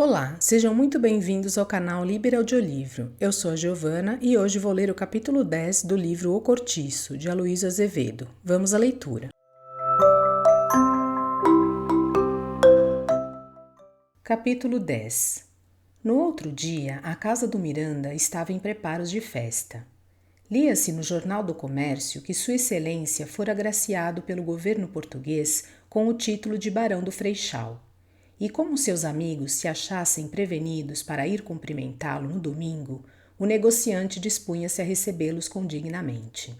Olá, sejam muito bem-vindos ao canal Liber Audiolivro. Eu sou a Giovana e hoje vou ler o capítulo 10 do livro O Cortiço, de Aloysio Azevedo. Vamos à leitura. Capítulo 10. No outro dia, a casa do Miranda estava em preparos de festa. Lia-se no Jornal do Comércio que Sua Excelência fora agraciado pelo governo português com o título de Barão do Freixal. E como seus amigos se achassem prevenidos para ir cumprimentá-lo no domingo, o negociante dispunha-se a recebê-los condignamente.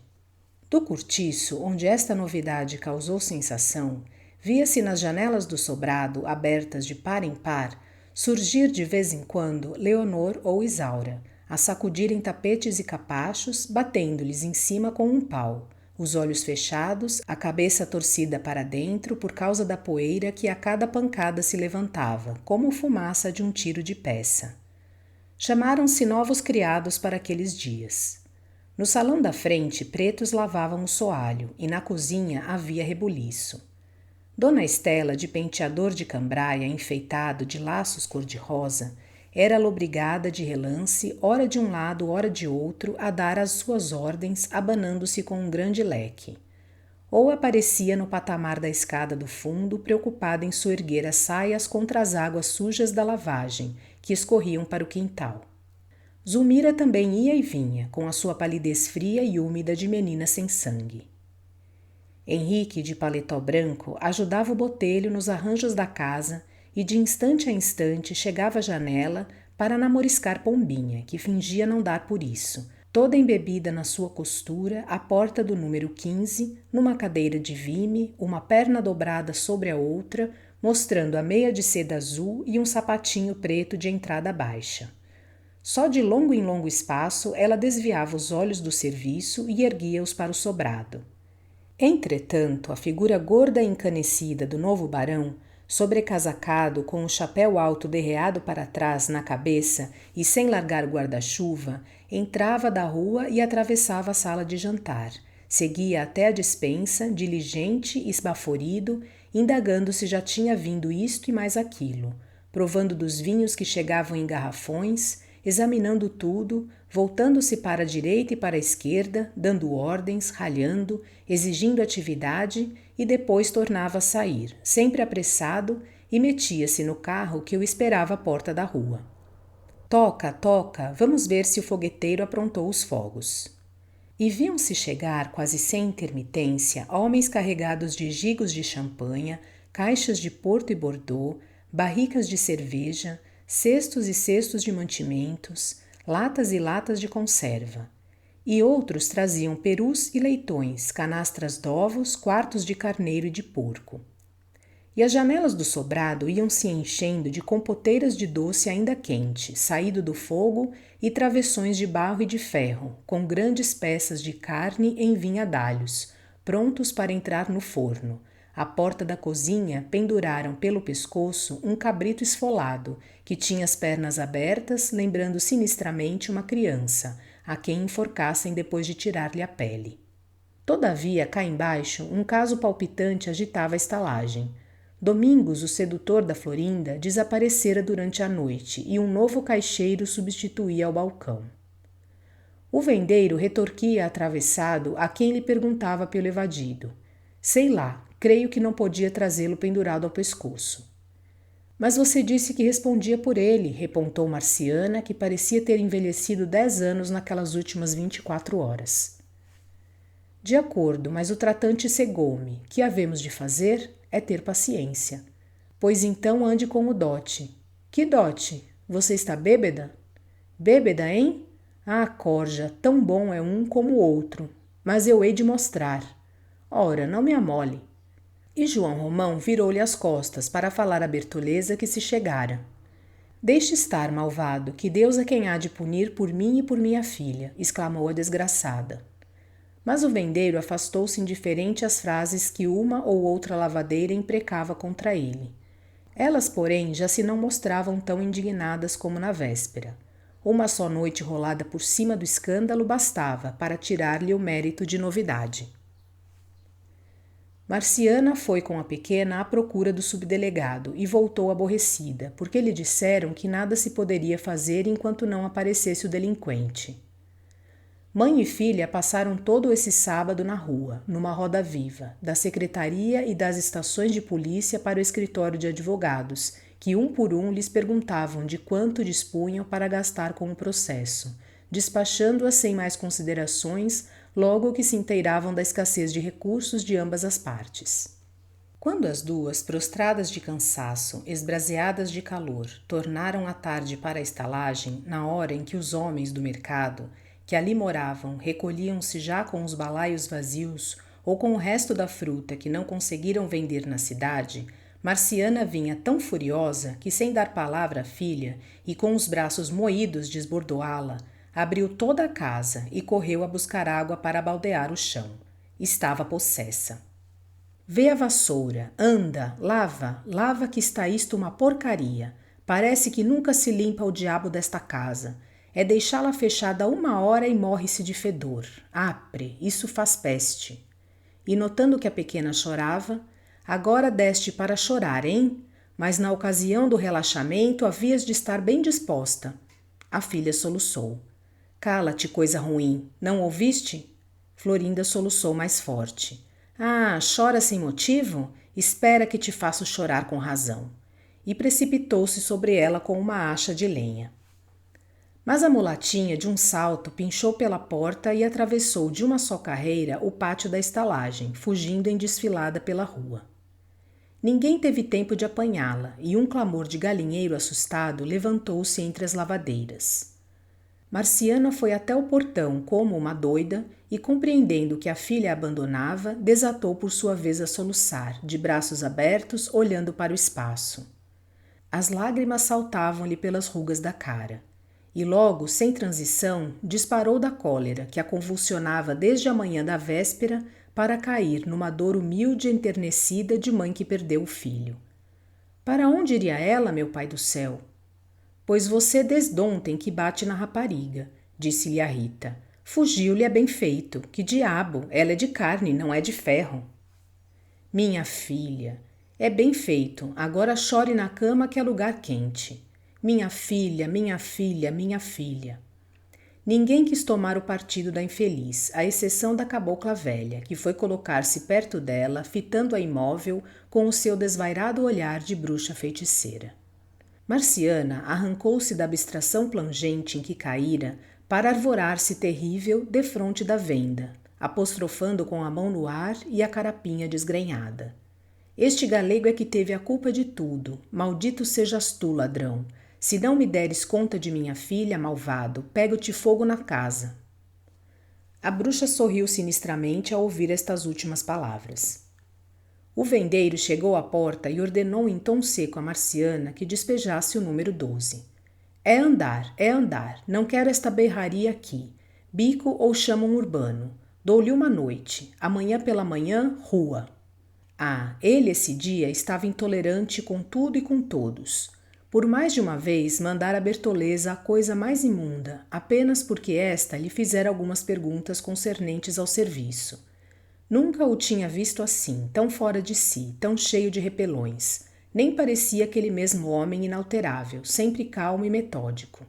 Do cortiço, onde esta novidade causou sensação, via-se nas janelas do sobrado, abertas de par em par, surgir de vez em quando Leonor ou Isaura, a sacudirem tapetes e capachos, batendo-lhes em cima com um pau, os olhos fechados, a cabeça torcida para dentro por causa da poeira que a cada pancada se levantava, como fumaça de um tiro de peça. Chamaram-se novos criados para aqueles dias. No salão da frente, pretos lavavam o soalho e na cozinha havia rebuliço. Dona Estela, de penteador de cambraia enfeitado de laços cor-de-rosa, era lobrigada de relance, ora de um lado, ora de outro, a dar as suas ordens, abanando-se com um grande leque. Ou aparecia no patamar da escada do fundo, preocupada em soerguer as saias contra as águas sujas da lavagem, que escorriam para o quintal. Zulmira também ia e vinha, com a sua palidez fria e úmida de menina sem sangue. Henrique, de paletó branco, ajudava o botelho nos arranjos da casa e de instante a instante chegava à janela para namoriscar Pombinha, que fingia não dar por isso, toda embebida na sua costura, à porta do número 15, numa cadeira de vime, uma perna dobrada sobre a outra, mostrando a meia de seda azul e um sapatinho preto de entrada baixa. Só de longo em longo espaço ela desviava os olhos do serviço e erguia-os para o sobrado. Entretanto, a figura gorda e encanecida do novo barão, sobrecasacado com o chapéu alto derreado para trás na cabeça e sem largar o guarda-chuva, entrava da rua e atravessava a sala de jantar. Seguia até a despensa, diligente e esbaforido, indagando se já tinha vindo isto e mais aquilo, provando dos vinhos que chegavam em garrafões, examinando tudo, voltando-se para a direita e para a esquerda, dando ordens, ralhando, exigindo atividade e depois tornava a sair, sempre apressado, e metia-se no carro que o esperava à porta da rua. Toca, toca, vamos ver se o fogueteiro aprontou os fogos. E viam-se chegar, quase sem intermitência, homens carregados de gigos de champanha, caixas de Porto e Bordeaux, barricas de cerveja, cestos e cestos de mantimentos, latas e latas de conserva. E outros traziam perus e leitões, canastras de ovos, quartos de carneiro e de porco. E as janelas do sobrado iam se enchendo de compoteiras de doce ainda quente, saído do fogo, e travessões de barro e de ferro, com grandes peças de carne em vinhadalhos, prontos para entrar no forno. À porta da cozinha penduraram pelo pescoço um cabrito esfolado, que tinha as pernas abertas, lembrando sinistramente uma criança, a quem enforcassem depois de tirar-lhe a pele. Todavia, cá embaixo, um caso palpitante agitava a estalagem. Domingos, o sedutor da Florinda, desaparecera durante a noite e um novo caixeiro substituía ao balcão. O vendeiro retorquia atravessado a quem lhe perguntava pelo evadido. Sei lá, creio que não podia trazê-lo pendurado ao pescoço. Mas você disse que respondia por ele, repontou Marciana, que parecia ter envelhecido 10 anos naquelas últimas 24 horas. De acordo, mas o tratante cegou-me. Que havemos de fazer é ter paciência. Pois então ande com o dote. Que dote? Você está bêbeda? Bêbeda, hein? Ah, corja, tão bom é um como o outro. Mas eu hei de mostrar. Ora, não me amole. E João Romão virou-lhe as costas para falar à Bertoleza que se chegara. Deixe estar, malvado, que Deus é quem há de punir por mim e por minha filha, exclamou a desgraçada. Mas o vendeiro afastou-se indiferente às frases que uma ou outra lavadeira imprecava contra ele. Elas, porém, já se não mostravam tão indignadas como na véspera. Uma só noite rolada por cima do escândalo bastava para tirar-lhe o mérito de novidade. Marciana foi com a pequena à procura do subdelegado e voltou aborrecida, porque lhe disseram que nada se poderia fazer enquanto não aparecesse o delinquente. Mãe e filha passaram todo esse sábado na rua, numa roda viva, da secretaria e das estações de polícia para o escritório de advogados, que um por um lhes perguntavam de quanto dispunham para gastar com o processo, despachando-a sem mais considerações, logo que se inteiravam da escassez de recursos de ambas as partes. Quando as duas, prostradas de cansaço, esbraseadas de calor, tornaram à tarde para a estalagem, na hora em que os homens do mercado, que ali moravam, recolhiam-se já com os balaios vazios ou com o resto da fruta que não conseguiram vender na cidade, Marciana vinha tão furiosa que, sem dar palavra à filha e com os braços moídos de esbordoá-la, abriu toda a casa e correu a buscar água para baldear o chão. Estava possessa. Vê a vassoura, anda, lava, lava que está isto uma porcaria. Parece que nunca se limpa o diabo desta casa. É deixá-la fechada 1 hora e morre-se de fedor. Apre, isso faz peste. E notando que a pequena chorava, agora deste para chorar, hein? Mas na ocasião do relaxamento havias de estar bem disposta. A filha soluçou. Cala-te, coisa ruim, não ouviste? Florinda soluçou mais forte. Ah, chora sem motivo? Espera que te faço chorar com razão. E precipitou-se sobre ela com uma acha de lenha. Mas a mulatinha, de um salto, pinchou pela porta e atravessou de uma só carreira o pátio da estalagem, fugindo em desfilada pela rua. Ninguém teve tempo de apanhá-la e um clamor de galinheiro assustado levantou-se entre as lavadeiras. Marciana foi até o portão como uma doida e, compreendendo que a filha a abandonava, desatou por sua vez a soluçar, de braços abertos, olhando para o espaço. As lágrimas saltavam-lhe pelas rugas da cara. E logo, sem transição, disparou da cólera que a convulsionava desde a manhã da véspera para cair numa dor humilde e enternecida de mãe que perdeu o filho. Para onde iria ela, meu pai do céu? Pois você desde ontem que bate na rapariga, disse-lhe a Rita. Fugiu-lhe é bem feito. Que diabo, ela é de carne, não é de ferro. Minha filha, é bem feito, agora chore na cama que é lugar quente. Minha filha, minha filha, minha filha. Ninguém quis tomar o partido da infeliz, à exceção da cabocla velha, que foi colocar-se perto dela, fitando-a imóvel com o seu desvairado olhar de bruxa feiticeira. Marciana arrancou-se da abstração plangente em que caíra para arvorar-se terrível defronte da venda, apostrofando com a mão no ar e a carapinha desgrenhada. Este galego é que teve a culpa de tudo. Maldito sejas tu, ladrão. Se não me deres conta de minha filha, malvado, pego-te fogo na casa. A bruxa sorriu sinistramente ao ouvir estas últimas palavras. O vendeiro chegou à porta e ordenou em tom seco a Marciana que despejasse o número 12. É andar, não quero esta berraria aqui. Bico ou chamo um urbano. Dou-lhe uma noite. Amanhã pela manhã, rua. Ah, ele esse dia estava intolerante com tudo e com todos. Por mais de uma vez mandara a Bertoleza a coisa mais imunda, apenas porque esta lhe fizera algumas perguntas concernentes ao serviço. Nunca o tinha visto assim, tão fora de si, tão cheio de repelões. Nem parecia aquele mesmo homem inalterável, sempre calmo e metódico.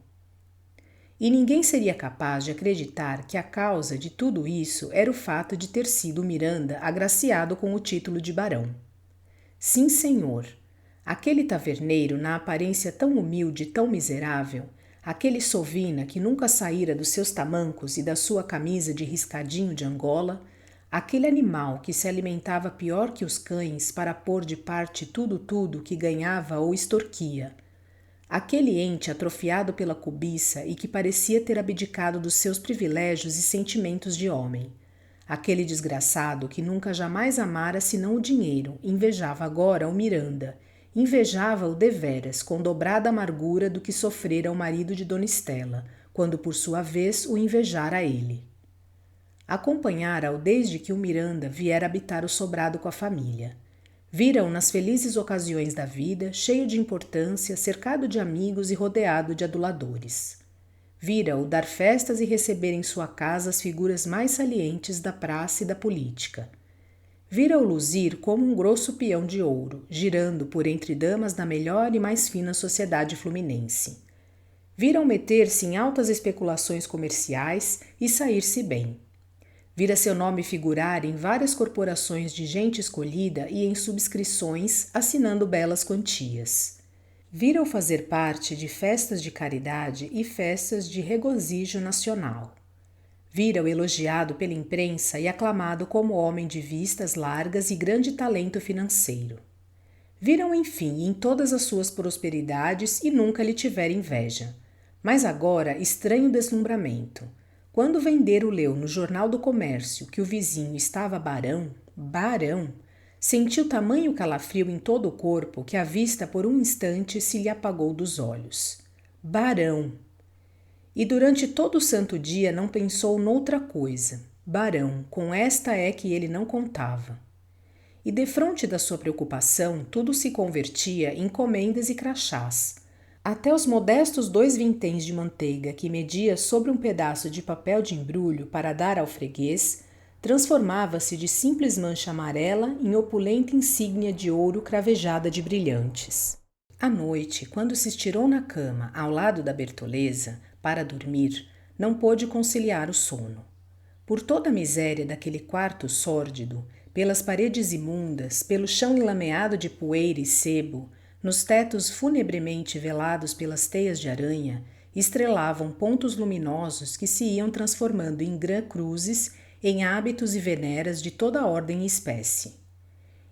E ninguém seria capaz de acreditar que a causa de tudo isso era o fato de ter sido Miranda agraciado com o título de barão. Sim, senhor. Aquele taverneiro, na aparência tão humilde e tão miserável, aquele sovina que nunca saíra dos seus tamancos e da sua camisa de riscadinho de Angola, aquele animal que se alimentava pior que os cães para pôr de parte tudo que ganhava ou extorquia, aquele ente atrofiado pela cobiça e que parecia ter abdicado dos seus privilégios e sentimentos de homem. Aquele desgraçado que nunca jamais amara senão o dinheiro, invejava agora o Miranda, invejava-o deveras, com dobrada amargura do que sofrera o marido de Dona Estela, quando por sua vez o invejara a ele. Acompanhara-o desde que o Miranda viera habitar o sobrado com a família. Vira-o nas felizes ocasiões da vida, cheio de importância, cercado de amigos e rodeado de aduladores. Vira-o dar festas e receber em sua casa as figuras mais salientes da praça e da política. Vira-o luzir como um grosso peão de ouro, girando por entre damas da melhor e mais fina sociedade fluminense. Vira-o meter-se em altas especulações comerciais e sair-se bem. Vira seu nome figurar em várias corporações de gente escolhida e em subscrições, assinando belas quantias. Vira-o fazer parte de festas de caridade e festas de regozijo nacional. Vira-o elogiado pela imprensa e aclamado como homem de vistas largas e grande talento financeiro. Viram, enfim, em todas as suas prosperidades e nunca lhe tiver inveja. Mas agora, estranho deslumbramento. Quando Vendeiro leu no Jornal do Comércio que o vizinho estava barão, sentiu tamanho calafrio em todo o corpo que a vista por um instante se lhe apagou dos olhos. Barão! E durante todo o santo dia não pensou noutra coisa. Barão, com esta é que ele não contava. E defronte da sua preocupação, tudo se convertia em comendas e crachás. Até os modestos 2 vinténs de manteiga que media sobre um pedaço de papel de embrulho para dar ao freguês, transformava-se de simples mancha amarela em opulenta insígnia de ouro cravejada de brilhantes. À noite, quando se estirou na cama ao lado da Bertoleza, para dormir, não pôde conciliar o sono. Por toda a miséria daquele quarto sórdido, pelas paredes imundas, pelo chão enlameado de poeira e sebo, nos tetos funebremente velados pelas teias de aranha, estrelavam pontos luminosos que se iam transformando em grã-cruzes, em hábitos e veneras de toda ordem e espécie.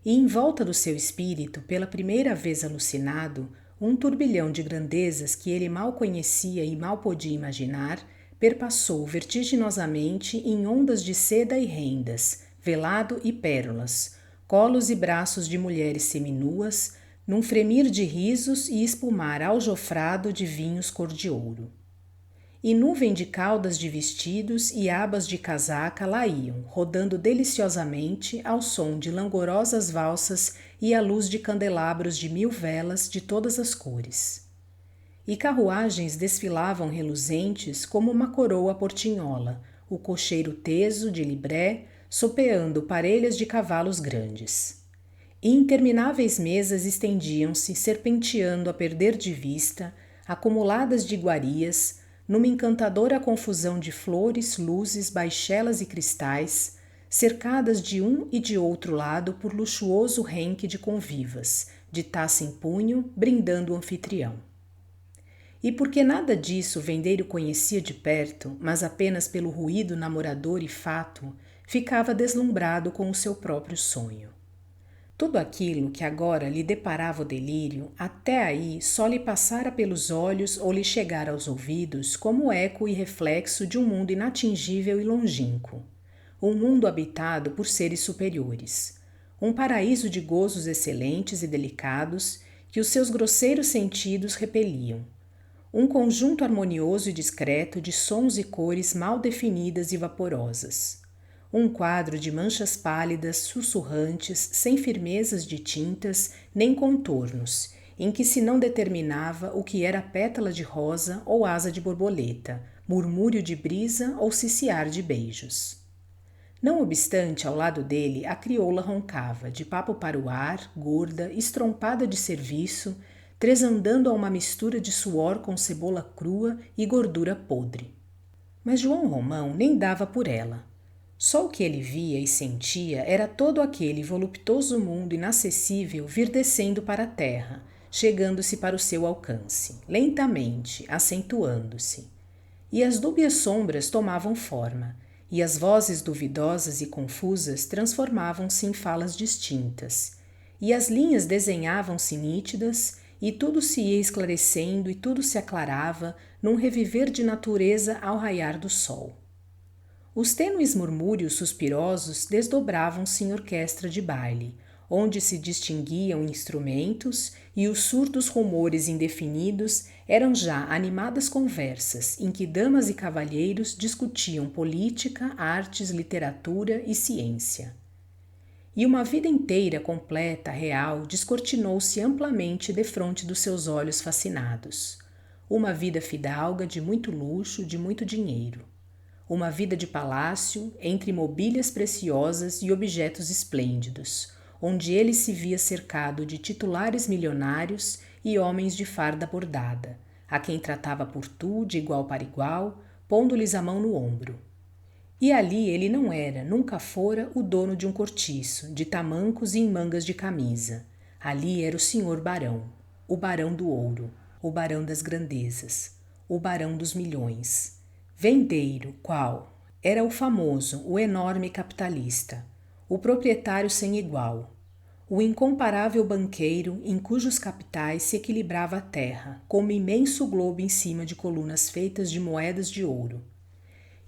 E em volta do seu espírito, pela primeira vez alucinado, um turbilhão de grandezas que ele mal conhecia e mal podia imaginar, perpassou vertiginosamente em ondas de seda e rendas, velado e pérolas, colos e braços de mulheres seminuas, num fremir de risos e espumar aljofrado de vinhos cor de ouro. E nuvem de caudas de vestidos e abas de casaca lá iam, rodando deliciosamente ao som de langorosas valsas e à luz de candelabros de 1000 velas de todas as cores. E carruagens desfilavam reluzentes como uma coroa portinhola, o cocheiro teso de libré, sopeando parelhas de cavalos grandes. E intermináveis mesas estendiam-se, serpenteando a perder de vista, acumuladas de iguarias, numa encantadora confusão de flores, luzes, baixelas e cristais, cercadas de um e de outro lado por luxuoso renque de convivas, de taça em punho, brindando o anfitrião. E porque nada disso o vendeiro conhecia de perto, mas apenas pelo ruído namorador e fato, ficava deslumbrado com o seu próprio sonho. Tudo aquilo que agora lhe deparava o delírio, até aí só lhe passara pelos olhos ou lhe chegara aos ouvidos como eco e reflexo de um mundo inatingível e longínquo. Um mundo habitado por seres superiores. Um paraíso de gozos excelentes e delicados que os seus grosseiros sentidos repeliam. Um conjunto harmonioso e discreto de sons e cores mal definidas e vaporosas. Um quadro de manchas pálidas, sussurrantes, sem firmezas de tintas nem contornos, em que se não determinava o que era pétala de rosa ou asa de borboleta, murmúrio de brisa ou ciciar de beijos. Não obstante, ao lado dele, a crioula roncava, de papo para o ar, gorda, estrompada de serviço, tresandando a uma mistura de suor com cebola crua e gordura podre. Mas João Romão nem dava por ela. Só o que ele via e sentia era todo aquele voluptuoso mundo inacessível vir descendo para a terra, chegando-se para o seu alcance, lentamente, acentuando-se. E as dúbias sombras tomavam forma, e as vozes duvidosas e confusas transformavam-se em falas distintas, e as linhas desenhavam-se nítidas, e tudo se ia esclarecendo e tudo se aclarava num reviver de natureza ao raiar do sol. Os tênues murmúrios suspirosos desdobravam-se em orquestra de baile, onde se distinguiam instrumentos e os surdos rumores indefinidos eram já animadas conversas em que damas e cavalheiros discutiam política, artes, literatura e ciência. E uma vida inteira completa, real, descortinou-se amplamente defronte dos seus olhos fascinados. Uma vida fidalga de muito luxo, de muito dinheiro. uma vida de palácio, entre mobílias preciosas e objetos esplêndidos, onde ele se via cercado de titulares milionários e homens de farda bordada, a quem tratava por tu de igual para igual, pondo-lhes a mão no ombro. E ali ele não era, nunca fora, o dono de um cortiço, de tamancos e em mangas de camisa. Ali era o senhor barão, o barão do ouro, o barão das grandezas, o barão dos milhões. Vendeiro, qual? Era o famoso, o enorme capitalista, o proprietário sem igual, o incomparável banqueiro em cujos capitais se equilibrava a terra, como imenso globo em cima de colunas feitas de moedas de ouro.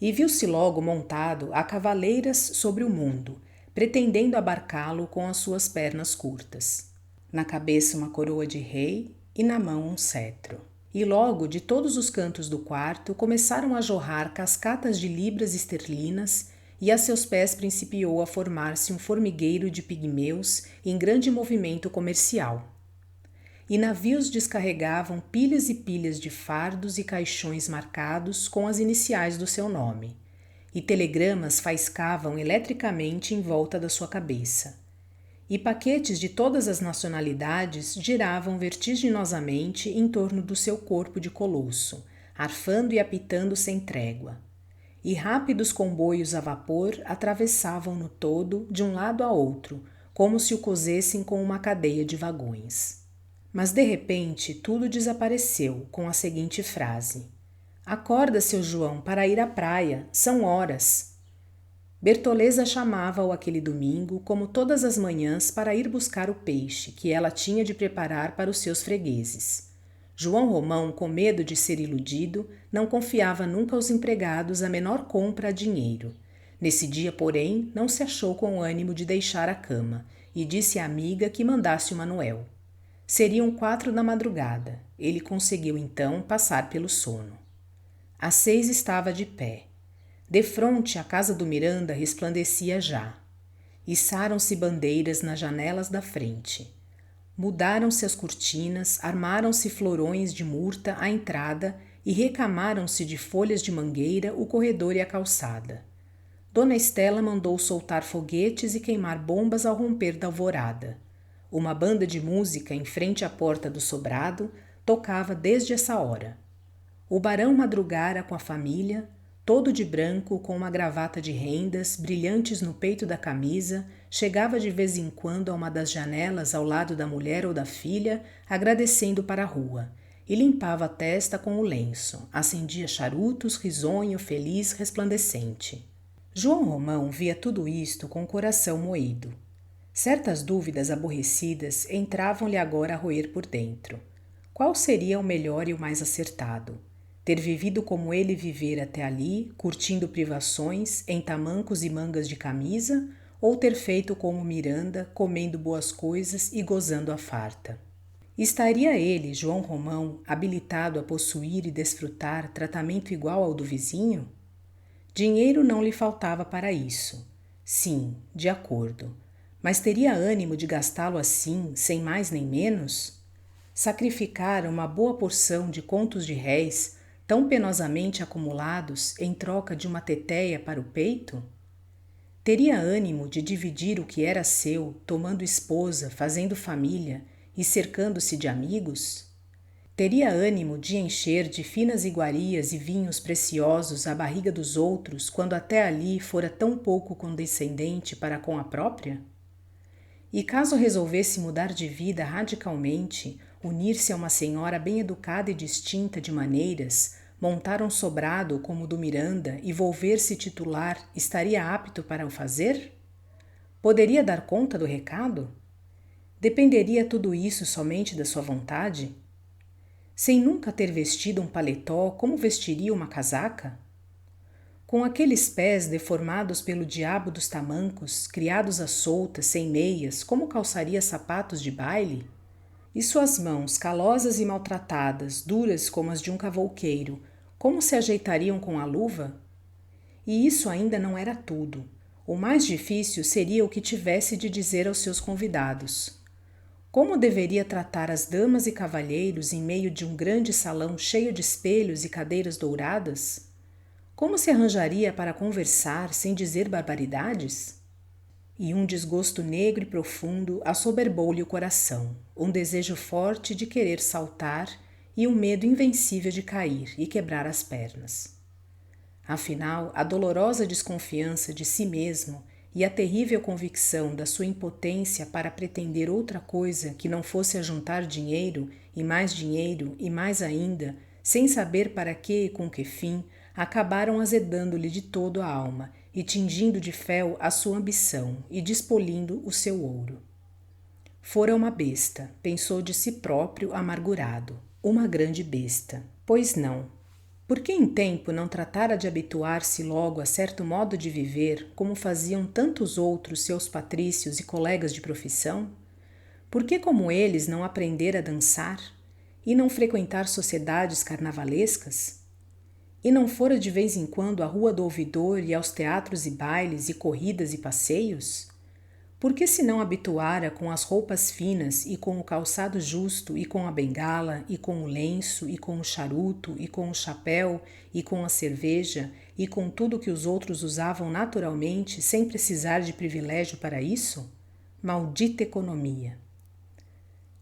E viu-se logo montado a cavaleiras sobre o mundo, pretendendo abarcá-lo com as suas pernas curtas. Na cabeça uma coroa de rei e na mão um cetro. E logo de todos os cantos do quarto começaram a jorrar cascatas de libras esterlinas e a seus pés principiou a formar-se um formigueiro de pigmeus em grande movimento comercial. E navios descarregavam pilhas e pilhas de fardos e caixões marcados com as iniciais do seu nome, e telegramas faiscavam eletricamente em volta da sua cabeça. E paquetes de todas as nacionalidades giravam vertiginosamente em torno do seu corpo de colosso, arfando e apitando sem trégua. E rápidos comboios a vapor atravessavam-no todo de um lado a outro, como se o cosessem com uma cadeia de vagões. Mas de repente tudo desapareceu com a seguinte frase: "Acorda, seu João, para ir à praia, são horas." Bertoleza chamava-o aquele domingo, como todas as manhãs, para ir buscar o peixe que ela tinha de preparar para os seus fregueses. João Romão, com medo de ser iludido, não confiava nunca aos empregados a menor compra a dinheiro. Nesse dia, porém, não se achou com ânimo de deixar a cama e disse à amiga que mandasse o Manuel. Seriam 4 da madrugada. Ele conseguiu, então, passar pelo sono. Às 6 estava de pé. Defronte, a casa do Miranda resplandecia já. Içaram-se bandeiras nas janelas da frente. Mudaram-se as cortinas, armaram-se florões de murta à entrada e recamaram-se de folhas de mangueira o corredor e a calçada. Dona Estela mandou soltar foguetes e queimar bombas ao romper da alvorada. Uma banda de música em frente à porta do sobrado tocava desde essa hora. O barão madrugara com a família, todo de branco, com uma gravata de rendas, brilhantes no peito da camisa, chegava de vez em quando a uma das janelas ao lado da mulher ou da filha, agradecendo para a rua, e limpava a testa com o lenço, acendia charutos, risonho, feliz, resplandecente. João Romão via tudo isto com o coração moído. Certas dúvidas aborrecidas entravam-lhe agora a roer por dentro. Qual seria o melhor e o mais acertado? Ter vivido como ele vivera até ali, curtindo privações, em tamancos e mangas de camisa, ou ter feito como Miranda, comendo boas coisas e gozando a farta? Estaria ele, João Romão, habilitado a possuir e desfrutar tratamento igual ao do vizinho? Dinheiro não lhe faltava para isso. Sim, de acordo. Mas teria ânimo de gastá-lo assim, sem mais nem menos? Sacrificar uma boa porção de contos de réis tão penosamente acumulados em troca de uma teteia para o peito? Teria ânimo de dividir o que era seu, tomando esposa, fazendo família e cercando-se de amigos? Teria ânimo de encher de finas iguarias e vinhos preciosos a barriga dos outros, quando até ali fora tão pouco condescendente para com a própria? E caso resolvesse mudar de vida radicalmente, unir-se a uma senhora bem educada e distinta de maneiras, montar um sobrado como o do Miranda e volver-se titular, estaria apto para o fazer? Poderia dar conta do recado? Dependeria tudo isso somente da sua vontade? Sem nunca ter vestido um paletó, como vestiria uma casaca? Com aqueles pés deformados pelo diabo dos tamancos, criados à solta, sem meias, como calçaria sapatos de baile? E suas mãos, calosas e maltratadas, duras como as de um cavouqueiro, como se ajeitariam com a luva? E isso ainda não era tudo. O mais difícil seria o que tivesse de dizer aos seus convidados. Como deveria tratar as damas e cavalheiros em meio de um grande salão cheio de espelhos e cadeiras douradas? Como se arranjaria para conversar sem dizer barbaridades? E um desgosto negro e profundo assoberbou-lhe o coração, um desejo forte de querer saltar e um medo invencível de cair e quebrar as pernas. Afinal, a dolorosa desconfiança de si mesmo e a terrível convicção da sua impotência para pretender outra coisa que não fosse ajuntar dinheiro e mais ainda, sem saber para que e com que fim, acabaram azedando-lhe de todo a alma e tingindo de fel a sua ambição e despolindo o seu ouro. Fora uma besta, pensou de si próprio amargurado, uma grande besta. Pois não. Por que em tempo não tratara de habituar-se logo a certo modo de viver, como faziam tantos outros seus patrícios e colegas de profissão? Por que, como eles, não aprender a dançar? E não frequentar sociedades carnavalescas? E não fora de vez em quando à Rua do Ouvidor e aos teatros e bailes e corridas e passeios? Por que se não habituara com as roupas finas e com o calçado justo e com a bengala e com o lenço e com o charuto e com o chapéu e com a cerveja e com tudo que os outros usavam naturalmente sem precisar de privilégio para isso? Maldita economia!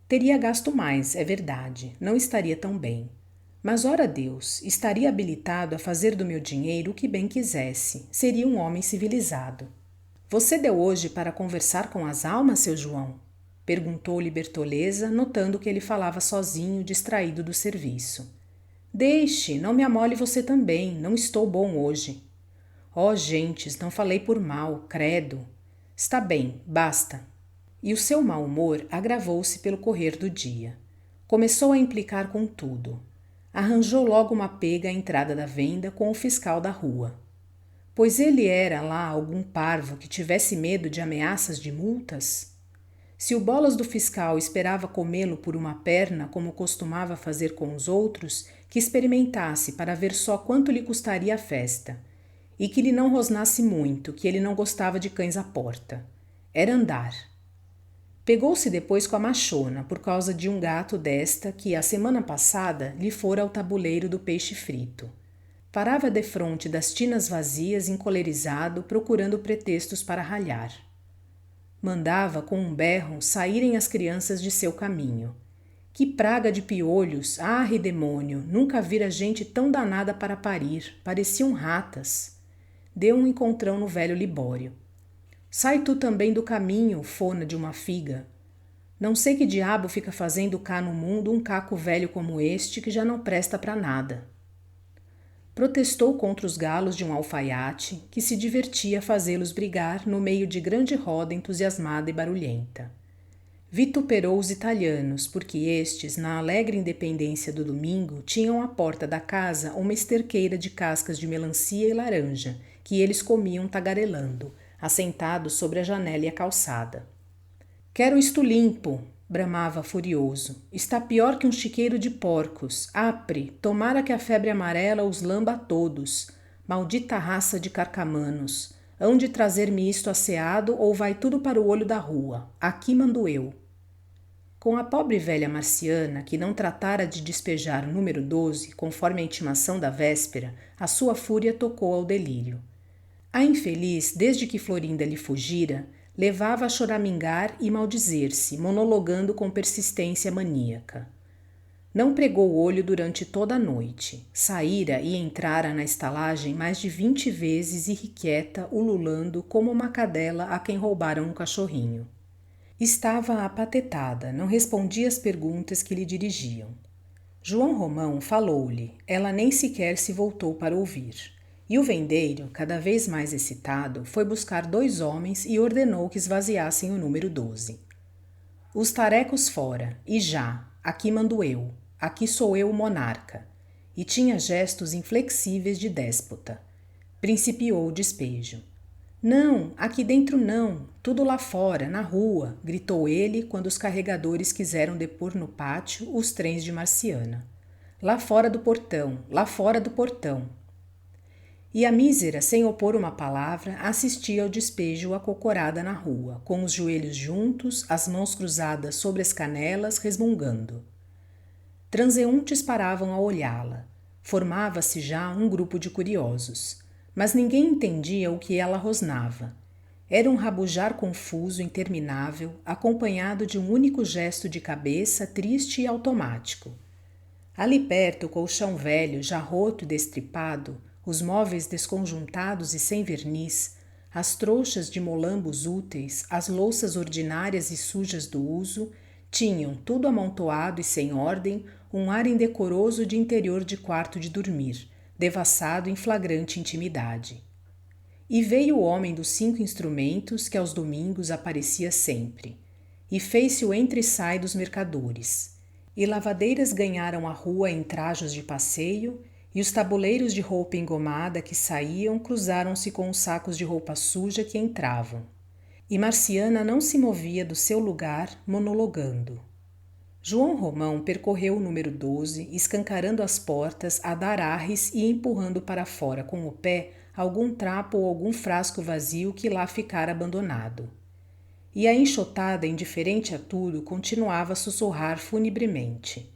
Teria gasto mais, é verdade, não estaria tão bem. Mas, ora Deus, estaria habilitado a fazer do meu dinheiro o que bem quisesse, seria um homem civilizado. Você deu hoje para conversar com as almas, seu João? Perguntou-lhe Bertoleza, notando que ele falava sozinho, distraído do serviço. Deixe, não me amole você também, não estou bom hoje. Oh, gentes, não falei por mal, credo. Está bem, basta. E o seu mau humor agravou-se pelo correr do dia. Começou a implicar com tudo. Arranjou logo uma pega à entrada da venda com o fiscal da rua. Pois ele era lá algum parvo que tivesse medo de ameaças de multas? Se o bolas do fiscal esperava comê-lo por uma perna como costumava fazer com os outros, que experimentasse para ver só quanto lhe custaria a festa. E que lhe não rosnasse muito, que ele não gostava de cães à porta. Era andar. Pegou-se depois com a machona por causa de um gato desta que, a semana passada, lhe fora ao tabuleiro do peixe frito. Parava defronte das tinas vazias, encolerizado, procurando pretextos para ralhar. Mandava, com um berro, saírem as crianças de seu caminho. Que praga de piolhos! Ah, redemônio! Nunca vira gente tão danada para parir. Pareciam ratas. Deu um encontrão no velho Libório. Sai tu também do caminho, fona de uma figa. Não sei que diabo fica fazendo cá no mundo um caco velho como este que já não presta para nada. Protestou contra os galos de um alfaiate que se divertia a fazê-los brigar no meio de grande roda entusiasmada e barulhenta. Vituperou os italianos, porque estes, na alegre independência do domingo, tinham à porta da casa uma esterqueira de cascas de melancia e laranja, que eles comiam tagarelando, assentados sobre a janela e a calçada. Quero isto limpo, bramava furioso. Está pior que um chiqueiro de porcos. Apre, tomara que a febre amarela os lamba a todos. Maldita raça de carcamanos. Hão de trazer-me isto asseado ou vai tudo para o olho da rua. Aqui mando eu. Com a pobre velha marciana, que não tratara de despejar o número 12, conforme a intimação da véspera, a sua fúria tocou ao delírio. A infeliz, desde que Florinda lhe fugira, levava a choramingar e maldizer-se, monologando com persistência maníaca. Não pregou o olho durante toda a noite. Saíra e entrara na estalagem mais de 20 vezes irrequieta, ululando como uma cadela a quem roubaram um cachorrinho. Estava apatetada, não respondia às perguntas que lhe dirigiam. João Romão falou-lhe, ela nem sequer se voltou para ouvir. E o vendeiro, cada vez mais excitado, foi buscar 2 homens e ordenou que esvaziassem o número 12. Os tarecos fora, e já, aqui mando eu, aqui sou eu o monarca. E tinha gestos inflexíveis de déspota. Principiou o despejo. Não, aqui dentro não, tudo lá fora, na rua, gritou ele quando os carregadores quiseram depor no pátio os trens de Marciana. Lá fora do portão, lá fora do portão. E a mísera, sem opor uma palavra, assistia ao despejo acocorada na rua, com os joelhos juntos, as mãos cruzadas sobre as canelas, resmungando. Transeuntes paravam a olhá-la. Formava-se já um grupo de curiosos, mas ninguém entendia o que ela rosnava. Era um rabujar confuso, interminável, acompanhado de um único gesto de cabeça triste e automático. Ali perto, o colchão velho, já roto e destripado, os móveis desconjuntados e sem verniz, as trouxas de molambos úteis, as louças ordinárias e sujas do uso, tinham, tudo amontoado e sem ordem, um ar indecoroso de interior de quarto de dormir, devassado em flagrante intimidade. E veio o homem dos 5 instrumentos que aos domingos aparecia sempre, e fez-se o entre-sai dos mercadores, e lavadeiras ganharam a rua em trajos de passeio, e os tabuleiros de roupa engomada que saíam cruzaram-se com os sacos de roupa suja que entravam. E Marciana não se movia do seu lugar, monologando. João Romão percorreu o número 12, escancarando as portas, a dar arres e empurrando para fora com o pé algum trapo ou algum frasco vazio que lá ficara abandonado. E a enxotada, indiferente a tudo, continuava a sussurrar funebremente.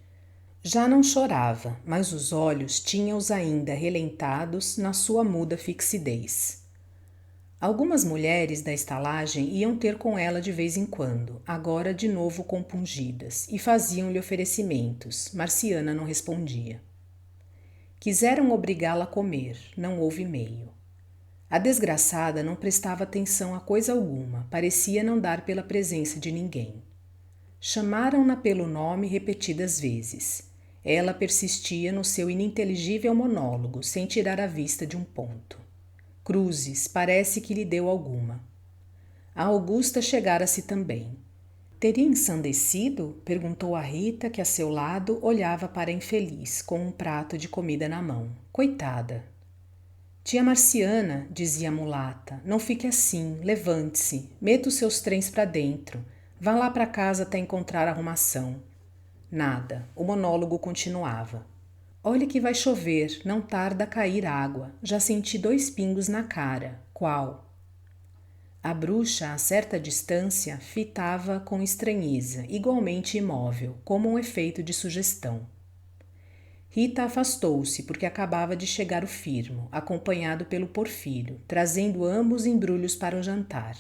Já não chorava, mas os olhos tinham-os ainda relentados na sua muda fixidez. Algumas mulheres da estalagem iam ter com ela de vez em quando, agora de novo compungidas, e faziam-lhe oferecimentos. Marciana não respondia. Quiseram obrigá-la a comer, não houve meio. A desgraçada não prestava atenção a coisa alguma, parecia não dar pela presença de ninguém. Chamaram-na pelo nome repetidas vezes. Ela persistia no seu ininteligível monólogo, sem tirar a vista de um ponto. Cruzes, parece que lhe deu alguma. A Augusta chegara-se também. Teria ensandecido? Perguntou a Rita, que a seu lado olhava para a infeliz, com um prato de comida na mão. Coitada! Tia Marciana, dizia a mulata, não fique assim, levante-se, meta os seus trens para dentro, vá lá para casa até encontrar arrumação. Nada, o monólogo continuava. Olhe que vai chover, não tarda a cair água, já senti 2 pingos na cara. Qual? A bruxa, a certa distância, fitava com estranheza, igualmente imóvel, como um efeito de sugestão. Rita afastou-se porque acabava de chegar o Firmo, acompanhado pelo Porfírio, trazendo ambos embrulhos para o jantar.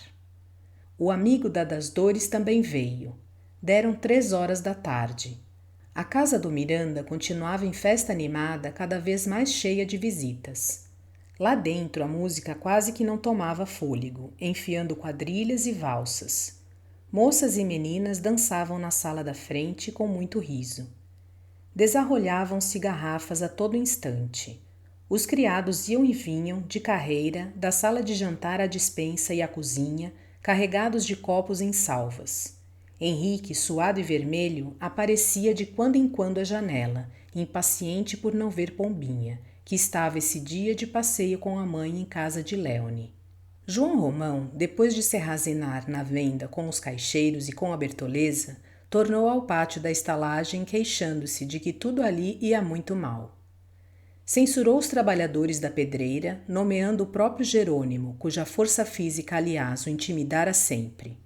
O amigo das dores também veio. Deram 3 horas da tarde. A casa do Miranda continuava em festa animada, cada vez mais cheia de visitas. Lá dentro a música quase que não tomava fôlego, enfiando quadrilhas e valsas. Moças e meninas dançavam na sala da frente com muito riso. Desarrolhavam-se garrafas a todo instante. Os criados iam e vinham, de carreira, da sala de jantar à despensa e à cozinha, carregados de copos em salvas. Henrique, suado e vermelho, aparecia de quando em quando à janela, impaciente por não ver Pombinha, que estava esse dia de passeio com a mãe em casa de Léone. João Romão, depois de se arrazenar na venda com os caixeiros e com a Bertoleza, tornou ao pátio da estalagem queixando-se de que tudo ali ia muito mal. Censurou os trabalhadores da pedreira, nomeando o próprio Jerônimo, cuja força física, aliás, o intimidara sempre.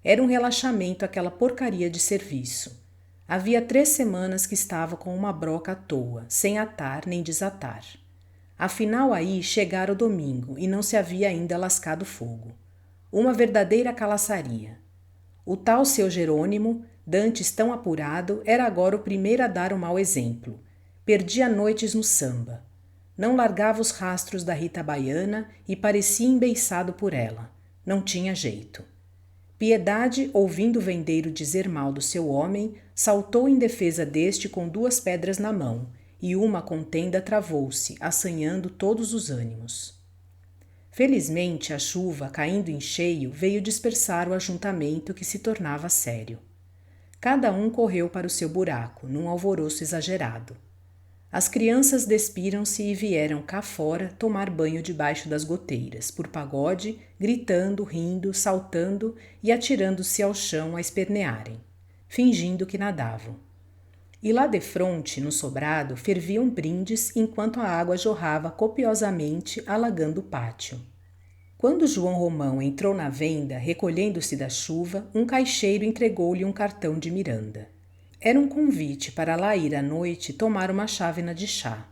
Era um relaxamento aquela porcaria de serviço. Havia 3 semanas que estava com uma broca à toa, sem atar nem desatar. Afinal aí chegara o domingo e não se havia ainda lascado fogo. Uma verdadeira calaçaria. O tal seu Jerônimo, dantes tão apurado, era agora o primeiro a dar o mau exemplo. Perdia noites no samba. Não largava os rastros da Rita Baiana e parecia embeiçado por ela. Não tinha jeito. Piedade, ouvindo o vendeiro dizer mal do seu homem, saltou em defesa deste com 2 pedras na mão, e uma contenda travou-se, assanhando todos os ânimos. Felizmente, a chuva, caindo em cheio, veio dispersar o ajuntamento que se tornava sério. Cada um correu para o seu buraco, num alvoroço exagerado. As crianças despiram-se e vieram cá fora tomar banho debaixo das goteiras, por pagode, gritando, rindo, saltando e atirando-se ao chão a espernearem, fingindo que nadavam. E lá defronte, no sobrado, ferviam brindes enquanto a água jorrava copiosamente, alagando o pátio. Quando João Romão entrou na venda, recolhendo-se da chuva, um caixeiro entregou-lhe um cartão de Miranda. Era um convite para lá ir à noite tomar uma chávena de chá.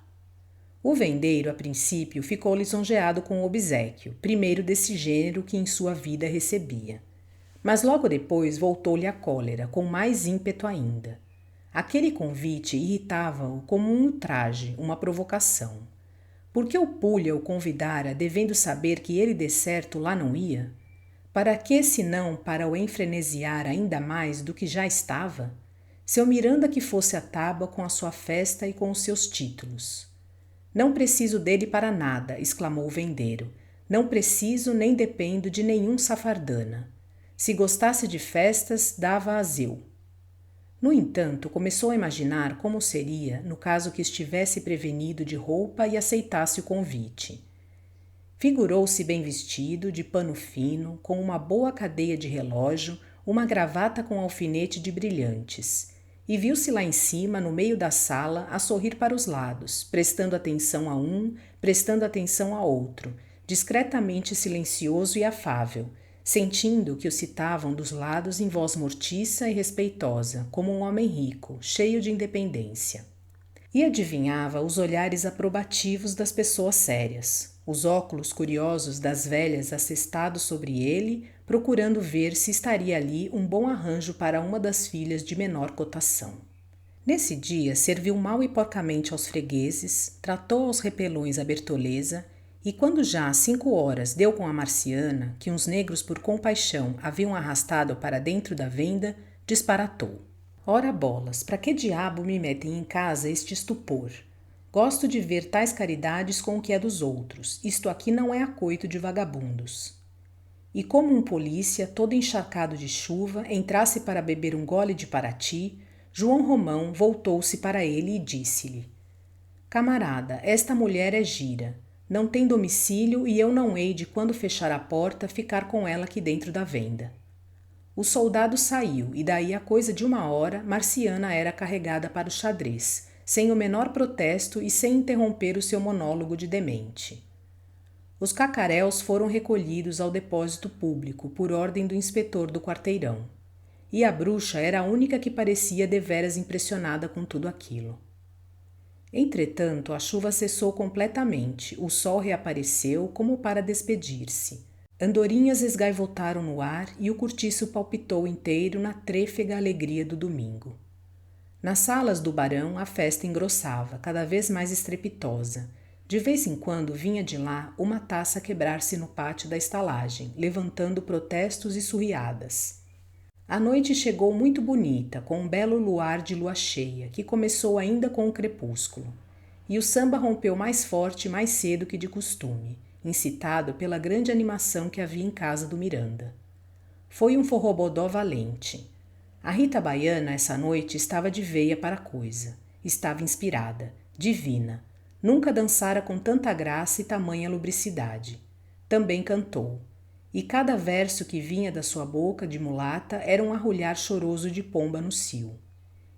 O vendeiro, a princípio, ficou lisonjeado com o obséquio, primeiro desse gênero que em sua vida recebia. Mas logo depois voltou-lhe a cólera, com mais ímpeto ainda. Aquele convite irritava-o como um ultraje, uma provocação. Por que o Pulha o convidara, devendo saber que ele de certo lá não ia? Para que, senão para o enfrenesiar ainda mais do que já estava? Seu Miranda que fosse à tábua com a sua festa e com os seus títulos. Não preciso dele para nada, exclamou o vendeiro. Não preciso nem dependo de nenhum safardana. Se gostasse de festas, dava-as eu. No entanto, começou a imaginar como seria no caso que estivesse prevenido de roupa e aceitasse o convite. Figurou-se bem vestido, de pano fino, com uma boa cadeia de relógio, uma gravata com alfinete de brilhantes, e viu-se lá em cima, no meio da sala, a sorrir para os lados, prestando atenção a um, prestando atenção a outro, discretamente silencioso e afável, sentindo que o citavam dos lados em voz mortiça e respeitosa, como um homem rico, cheio de independência. E adivinhava os olhares aprobativos das pessoas sérias, os óculos curiosos das velhas assestados sobre ele, procurando ver se estaria ali um bom arranjo para uma das filhas de menor cotação. Nesse dia, serviu mal e porcamente aos fregueses, tratou aos repelões a Bertoleza, e quando já às 5 horas deu com a Marciana, que uns negros por compaixão haviam arrastado para dentro da venda, disparatou. Ora bolas, para que diabo me metem em casa este estupor? Gosto de ver tais caridades com o que é dos outros. Isto aqui não é acoito de vagabundos. E como um polícia, todo encharcado de chuva, entrasse para beber um gole de Parati, João Romão voltou-se para ele e disse-lhe: Camarada, esta mulher é gira. Não tem domicílio e eu não hei de, quando fechar a porta, ficar com ela aqui dentro da venda. O soldado saiu e daí a coisa de 1 hora, Marciana era carregada para o xadrez, sem o menor protesto e sem interromper o seu monólogo de demente. Os cacaréus foram recolhidos ao depósito público por ordem do inspetor do quarteirão. E a bruxa era a única que parecia deveras impressionada com tudo aquilo. Entretanto, a chuva cessou completamente, o sol reapareceu como para despedir-se. Andorinhas esgaivotaram no ar e o cortiço palpitou inteiro na trêfega alegria do domingo. Nas salas do barão a festa engrossava, cada vez mais estrepitosa. De vez em quando vinha de lá uma taça quebrar-se no pátio da estalagem, levantando protestos e surriadas. A noite chegou muito bonita, com um belo luar de lua cheia, que começou ainda com o crepúsculo. E o samba rompeu mais forte e mais cedo que de costume, incitado pela grande animação que havia em casa do Miranda. Foi um forrobodó valente. A Rita Baiana, essa noite, estava de veia para a coisa. Estava inspirada, divina. Nunca dançara com tanta graça e tamanha lubricidade. Também cantou. E cada verso que vinha da sua boca de mulata era um arrulhar choroso de pomba no cio.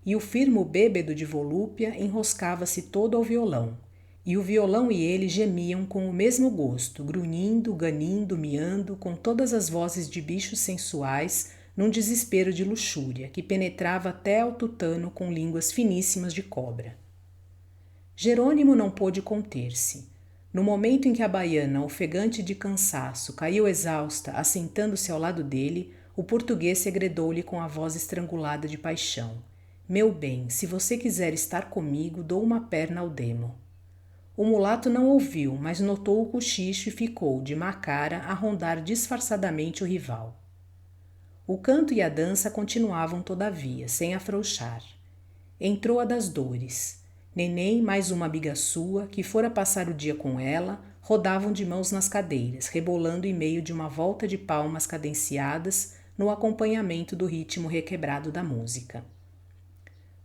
E o firmo bêbedo de volúpia enroscava-se todo ao violão, e o violão e ele gemiam com o mesmo gosto, grunhindo, ganindo, miando, com todas as vozes de bichos sensuais, num desespero de luxúria, que penetrava até ao tutano com línguas finíssimas de cobra. Jerônimo não pôde conter-se. No momento em que a baiana, ofegante de cansaço, caiu exausta, assentando-se ao lado dele, o português segredou-lhe com a voz estrangulada de paixão: Meu bem, se você quiser estar comigo, dou uma perna ao demo. O mulato não ouviu, mas notou o cochicho e ficou, de má cara, a rondar disfarçadamente o rival. O canto e a dança continuavam, todavia, sem afrouxar. Entrou a das dores. Neném, mais uma amiga sua, que fora passar o dia com ela, rodavam de mãos nas cadeiras, rebolando em meio de uma volta de palmas cadenciadas no acompanhamento do ritmo requebrado da música.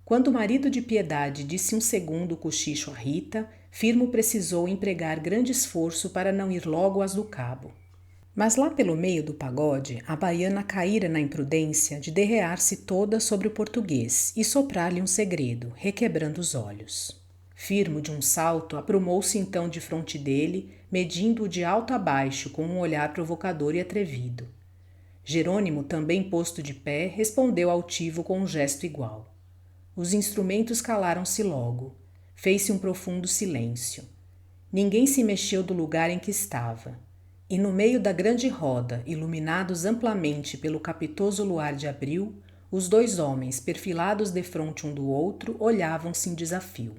Quando o marido de Piedade disse um segundo cochicho a Rita, Firmo precisou empregar grande esforço para não ir logo às do cabo. Mas lá pelo meio do pagode, a baiana caíra na imprudência de derrear-se toda sobre o português e soprar-lhe um segredo, requebrando os olhos. Firmo, de um salto, aprumou-se então de fronte dele, medindo-o de alto a baixo com um olhar provocador e atrevido. Jerônimo, também posto de pé, respondeu altivo com um gesto igual. Os instrumentos calaram-se logo. Fez-se um profundo silêncio. Ninguém se mexeu do lugar em que estava. E no meio da grande roda, iluminados amplamente pelo capitoso luar de abril, os dois homens, perfilados defronte um do outro, olhavam-se em desafio.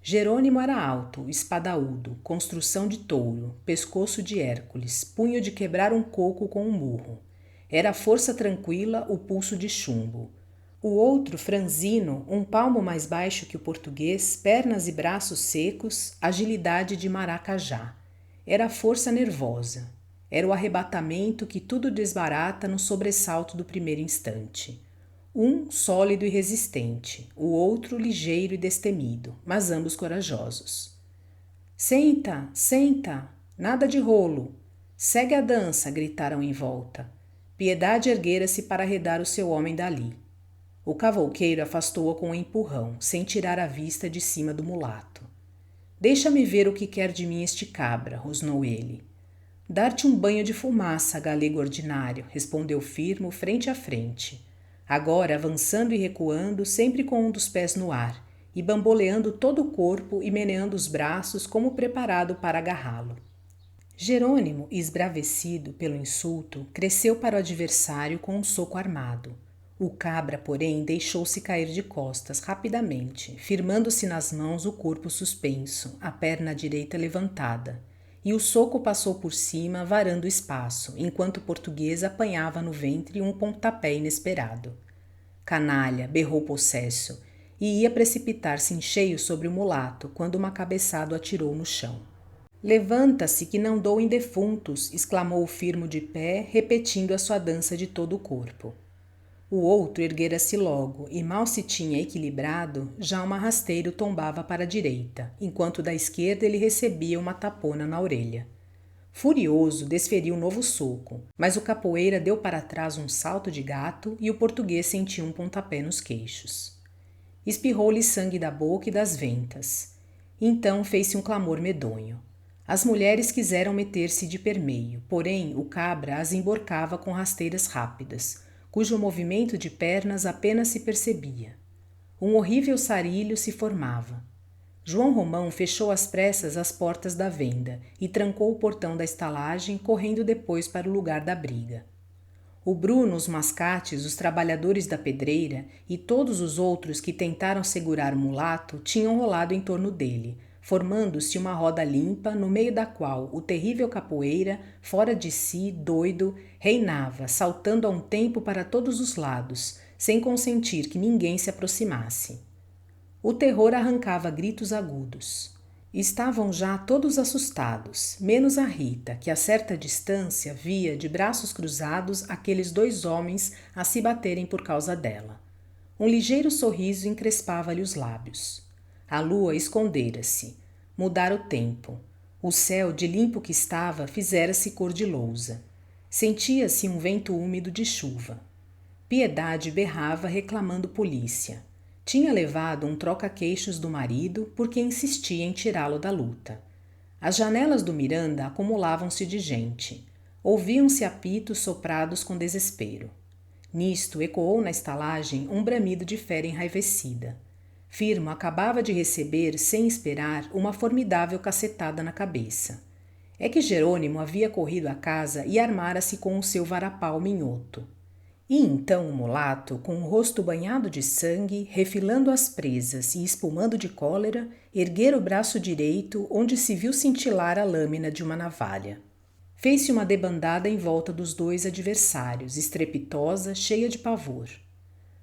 Jerônimo era alto, espadaúdo, construção de touro, pescoço de Hércules, punho de quebrar um coco com um murro. Era a força tranquila, o pulso de chumbo. O outro, franzino, um palmo mais baixo que o português, pernas e braços secos, agilidade de maracajá. Era a força nervosa. Era o arrebatamento que tudo desbarata no sobressalto do primeiro instante. Um sólido e resistente, o outro ligeiro e destemido, mas ambos corajosos. Senta, senta, nada de rolo. Segue a dança, gritaram em volta. Piedade erguera-se para arredar o seu homem dali. O cavouqueiro afastou-a com um empurrão, sem tirar a vista de cima do mulato. Deixa-me ver o que quer de mim este cabra, rosnou ele. Dar-te um banho de fumaça, galego ordinário, respondeu Firmo frente a frente. Agora avançando e recuando, sempre com um dos pés no ar, e bamboleando todo o corpo e meneando os braços como preparado para agarrá-lo. Jerônimo, esbravecido pelo insulto, cresceu para o adversário com um soco armado. O cabra, porém, deixou-se cair de costas rapidamente, firmando-se nas mãos o corpo suspenso, a perna direita levantada, e o soco passou por cima, varando o espaço, enquanto o português apanhava no ventre um pontapé inesperado. Canalha, berrou possesso, e ia precipitar-se em cheio sobre o mulato, quando uma cabeçada o atirou no chão. Levanta-se, que não dou em defuntos, exclamou o Firmo de pé, repetindo a sua dança de todo o corpo. O outro erguera-se logo, e mal se tinha equilibrado, já uma rasteira o tombava para a direita, enquanto da esquerda ele recebia uma tapona na orelha. Furioso, desferiu um novo soco, mas o capoeira deu para trás um salto de gato e o português sentiu um pontapé nos queixos. Espirrou-lhe sangue da boca e das ventas. Então fez-se um clamor medonho. As mulheres quiseram meter-se de permeio, porém o cabra as emborcava com rasteiras rápidas, cujo movimento de pernas apenas se percebia. Um horrível sarilho se formava. João Romão fechou às pressas as portas da venda e trancou o portão da estalagem, correndo depois para o lugar da briga. O Bruno, os mascates, os trabalhadores da pedreira e todos os outros que tentaram segurar o mulato tinham rolado em torno dele, formando-se uma roda limpa, no meio da qual o terrível capoeira, fora de si, doido, reinava, saltando a um tempo para todos os lados, sem consentir que ninguém se aproximasse. O terror arrancava gritos agudos. Estavam já todos assustados, menos a Rita, que a certa distância via de braços cruzados aqueles dois homens a se baterem por causa dela. Um ligeiro sorriso encrespava-lhe os lábios. A lua escondera-se. Mudara o tempo. O céu, de limpo que estava, fizera-se cor de lousa. Sentia-se um vento úmido de chuva. Piedade berrava reclamando polícia. Tinha levado um troca-queixos do marido porque insistia em tirá-lo da luta. As janelas do Miranda acumulavam-se de gente. Ouviam-se apitos soprados com desespero. Nisto ecoou na estalagem um bramido de fera enraivecida. Firmo acabava de receber, sem esperar, uma formidável cacetada na cabeça. É que Jerônimo havia corrido à casa e armara-se com o seu varapau minhoto. E então o mulato, com o rosto banhado de sangue, refilando as presas e espumando de cólera, erguera o braço direito, onde se viu cintilar a lâmina de uma navalha. Fez-se uma debandada em volta dos dois adversários, estrepitosa, cheia de pavor.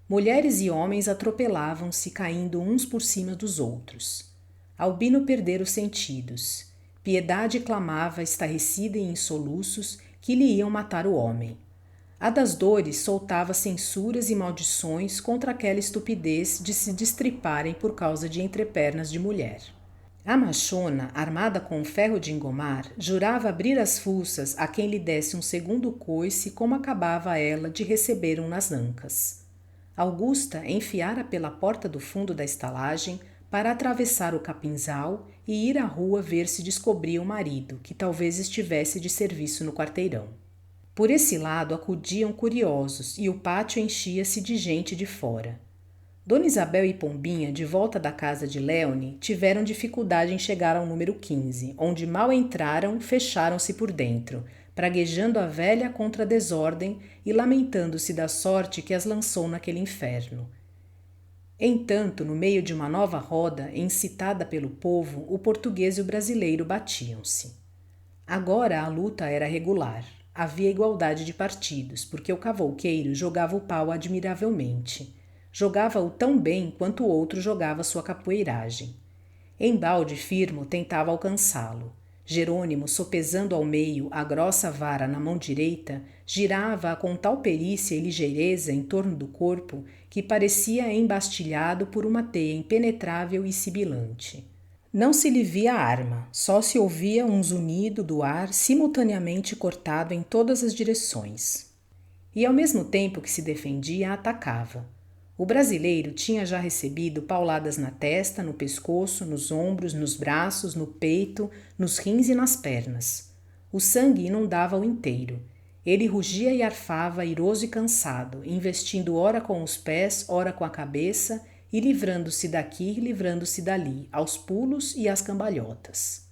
Mulheres e homens atropelavam-se, caindo uns por cima dos outros. Albino perdera os sentidos. Piedade clamava, estarrecida e em soluços, que lhe iam matar o homem. A das dores soltava censuras e maldições contra aquela estupidez de se destriparem por causa de entrepernas de mulher. A machona, armada com um ferro de engomar, jurava abrir as fuças a quem lhe desse um segundo coice, como acabava ela de receber um nas ancas. Augusta enfiara pela porta do fundo da estalagem para atravessar o capinzal e ir à rua ver se descobria o marido, que talvez estivesse de serviço no quarteirão. Por esse lado acudiam curiosos e o pátio enchia-se de gente de fora. Dona Isabel e Pombinha, de volta da casa de Léone, tiveram dificuldade em chegar ao número 15, onde mal entraram, fecharam-se por dentro, praguejando a velha contra a desordem e lamentando-se da sorte que as lançou naquele inferno. Entanto, no meio de uma nova roda, incitada pelo povo, o português e o brasileiro batiam-se. Agora a luta era regular. Havia igualdade de partidos, porque o cavouqueiro jogava o pau admiravelmente. Jogava-o tão bem quanto o outro jogava sua capoeiragem. Embalde firmo tentava alcançá-lo. Jerônimo, sopesando ao meio a grossa vara na mão direita, girava-a com tal perícia e ligeireza em torno do corpo que parecia embastilhado por uma teia impenetrável e sibilante. Não se lhe via a arma, só se ouvia um zunido do ar simultaneamente cortado em todas as direções. E ao mesmo tempo que se defendia, atacava. O brasileiro tinha já recebido pauladas na testa, no pescoço, nos ombros, nos braços, no peito, nos rins e nas pernas. O sangue inundava-o inteiro. Ele rugia e arfava, airoso e cansado, investindo ora com os pés, ora com a cabeça, e livrando-se daqui, livrando-se dali, aos pulos e às cambalhotas.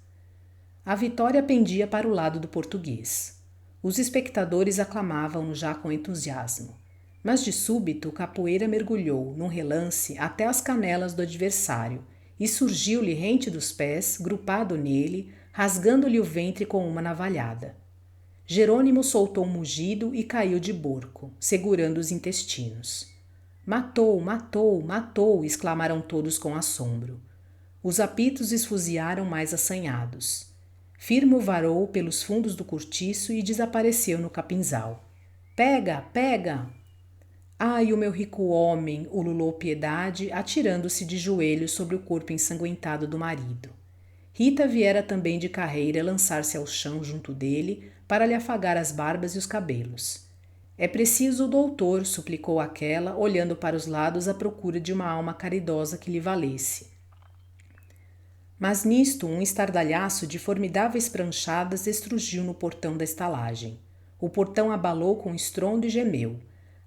A vitória pendia para o lado do português. Os espectadores aclamavam-no já com entusiasmo. Mas de súbito o capoeira mergulhou, num relance, até as canelas do adversário e surgiu-lhe rente dos pés, grupado nele, rasgando-lhe o ventre com uma navalhada. Jerônimo soltou um mugido e caiu de borco, segurando os intestinos. Matou, matou, matou! Exclamaram todos com assombro. Os apitos esfuziaram mais assanhados. Firmo varou pelos fundos do cortiço e desapareceu no capinzal. Pega, pega! Ai, o meu rico homem! Ululou Piedade, atirando-se de joelhos sobre o corpo ensanguentado do marido. Rita viera também de carreira lançar-se ao chão junto dele para lhe afagar as barbas e os cabelos. É preciso o doutor, suplicou aquela, olhando para os lados à procura de uma alma caridosa que lhe valesse. Mas nisto um estardalhaço de formidáveis pranchadas estrugiu no portão da estalagem. O portão abalou com estrondo e gemeu.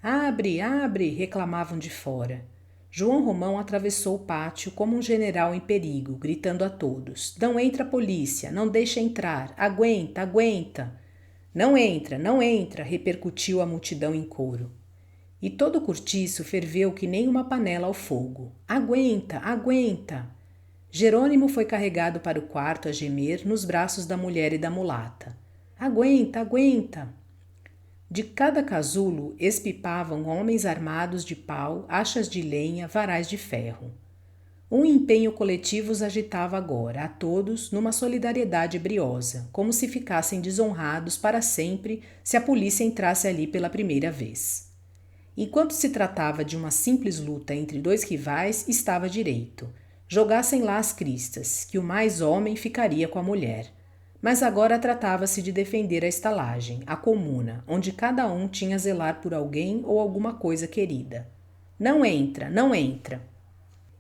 Abre, abre! Reclamavam de fora. João Romão atravessou o pátio como um general em perigo, gritando a todos. Não entra a polícia, não deixa entrar, aguenta, aguenta! Não entra, repercutiu a multidão em coro. E todo o cortiço ferveu que nem uma panela ao fogo. Aguenta, aguenta! Jerônimo foi carregado para o quarto a gemer nos braços da mulher e da mulata. Aguenta, aguenta! De cada casulo espipavam homens armados de pau, achas de lenha, varais de ferro. Um empenho coletivo os agitava agora, a todos, numa solidariedade briosa, como se ficassem desonrados para sempre se a polícia entrasse ali pela primeira vez. Enquanto se tratava de uma simples luta entre dois rivais, estava direito. Jogassem lá as cristas, que o mais homem ficaria com a mulher. Mas agora tratava-se de defender a estalagem, a comuna, onde cada um tinha a zelar por alguém ou alguma coisa querida. Não entra, não entra!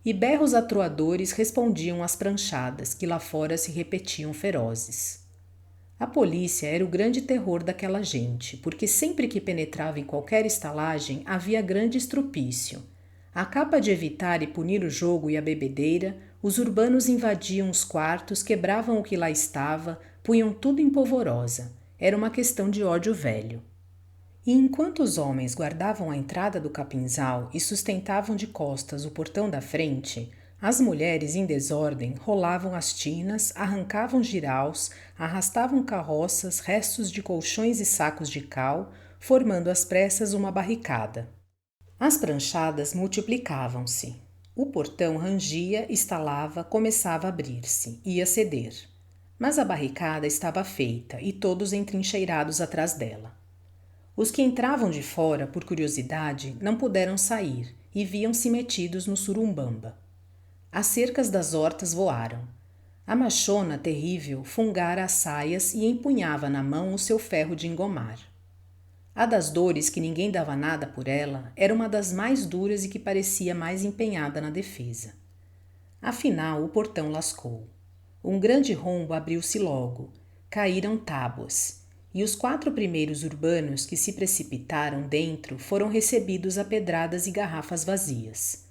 E berros atroadores respondiam às pranchadas, que lá fora se repetiam ferozes. A polícia era o grande terror daquela gente, porque sempre que penetrava em qualquer estalagem havia grande estropício. A capa de evitar e punir o jogo e a bebedeira, os urbanos invadiam os quartos, quebravam o que lá estava, punham tudo em polvorosa. Era uma questão de ódio velho. E enquanto os homens guardavam a entrada do capinzal e sustentavam de costas o portão da frente, as mulheres, em desordem, rolavam as tinas, arrancavam jiraus, arrastavam carroças, restos de colchões e sacos de cal, formando às pressas uma barricada. As pranchadas multiplicavam-se. O portão rangia, estalava, começava a abrir-se, ia ceder. Mas a barricada estava feita e todos entrincheirados atrás dela. Os que entravam de fora, por curiosidade, não puderam sair e viam-se metidos no surumbamba. As cercas das hortas voaram. A machona, terrível, fungara as saias e empunhava na mão o seu ferro de engomar. A das dores, que ninguém dava nada por ela, era uma das mais duras e que parecia mais empenhada na defesa. Afinal, o portão lascou. Um grande rombo abriu-se logo. Caíram tábuas, e os 4 primeiros urbanos que se precipitaram dentro foram recebidos a pedradas e garrafas vazias.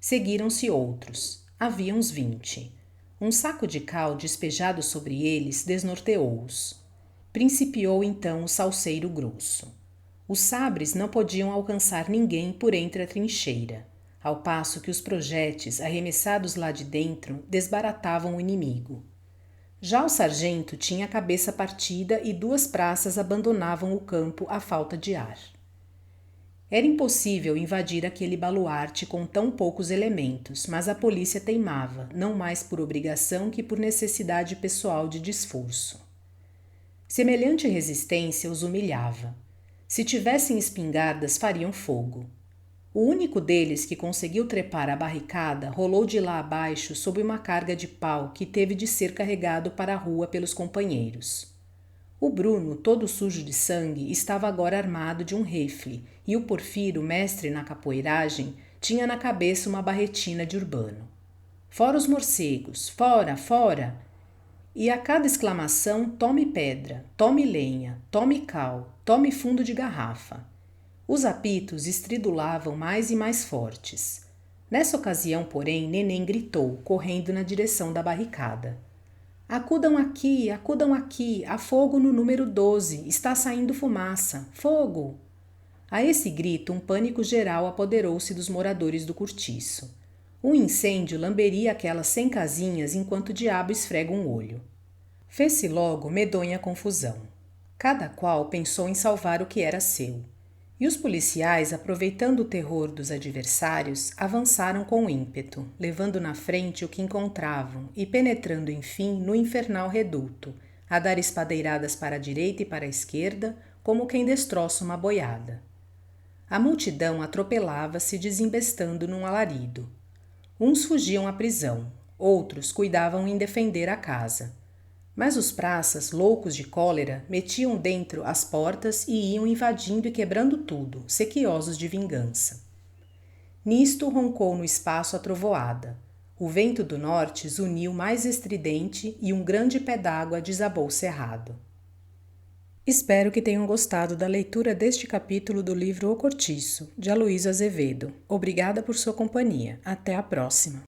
Seguiram-se outros. Havia uns 20. Um saco de cal despejado sobre eles desnorteou-os. Principiou então o salseiro grosso. Os sabres não podiam alcançar ninguém por entre a trincheira, ao passo que os projetis arremessados lá de dentro desbaratavam o inimigo. Já o sargento tinha a cabeça partida e 2 praças abandonavam o campo à falta de ar. Era impossível invadir aquele baluarte com tão poucos elementos, mas a polícia teimava, não mais por obrigação que por necessidade pessoal de desforço. Semelhante resistência os humilhava. Se tivessem espingardas, fariam fogo. O único deles que conseguiu trepar a barricada rolou de lá abaixo sob uma carga de pau que teve de ser carregado para a rua pelos companheiros. O Bruno, todo sujo de sangue, estava agora armado de um rifle e o Porfiro, mestre na capoeiragem, tinha na cabeça uma barretina de urbano. Fora os morcegos! Fora! Fora! E a cada exclamação, tome pedra, tome lenha, tome cal, tome fundo de garrafa. Os apitos estridulavam mais e mais fortes. Nessa ocasião, porém, Neném gritou, correndo na direção da barricada. Acudam aqui, há fogo no número 12, está saindo fumaça, fogo! A esse grito, um pânico geral apoderou-se dos moradores do cortiço. Um incêndio lamberia aquelas 100 casinhas enquanto o diabo esfrega um olho. Fez-se logo medonha confusão. Cada qual pensou em salvar o que era seu. E os policiais, aproveitando o terror dos adversários, avançaram com ímpeto, levando na frente o que encontravam e penetrando, enfim, no infernal reduto, a dar espadeiradas para a direita e para a esquerda, como quem destroça uma boiada. A multidão atropelava-se desembestando num alarido. Uns fugiam à prisão, outros cuidavam em defender a casa. Mas os praças, loucos de cólera, metiam dentro as portas e iam invadindo e quebrando tudo, sequiosos de vingança. Nisto roncou no espaço a trovoada. O vento do norte zuniu mais estridente e um grande pé d'água desabou cerrado. Espero que tenham gostado da leitura deste capítulo do livro O Cortiço, de Aloísio Azevedo. Obrigada por sua companhia. Até a próxima.